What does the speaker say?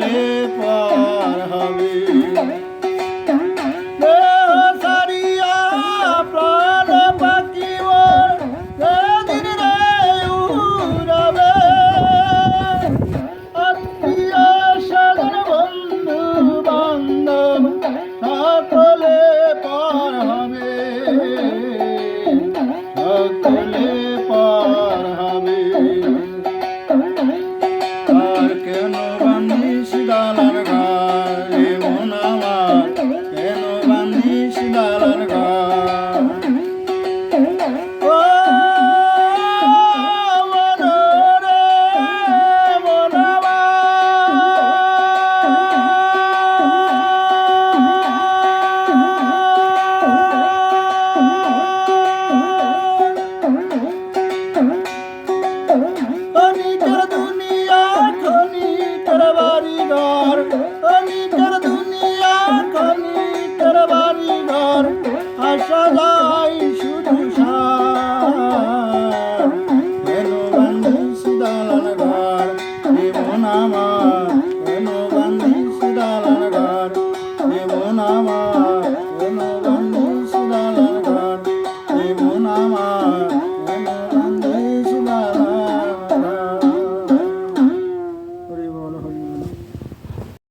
সকলে পার হবে সারিয়া প্রাণ পাখি মোর সেদিন রে উড়াবে আত্মীয় স্বজন বন্ধু বান্ধব সকলে পার হবে সকলে পার হবে আর কেন বান্ধিস দালান ঘর মন আমার কেন বান্ধিস দালান ঘর ও মন রে মন আমার খনিকর দুনিয়া খনিকর বাড়ি ঘর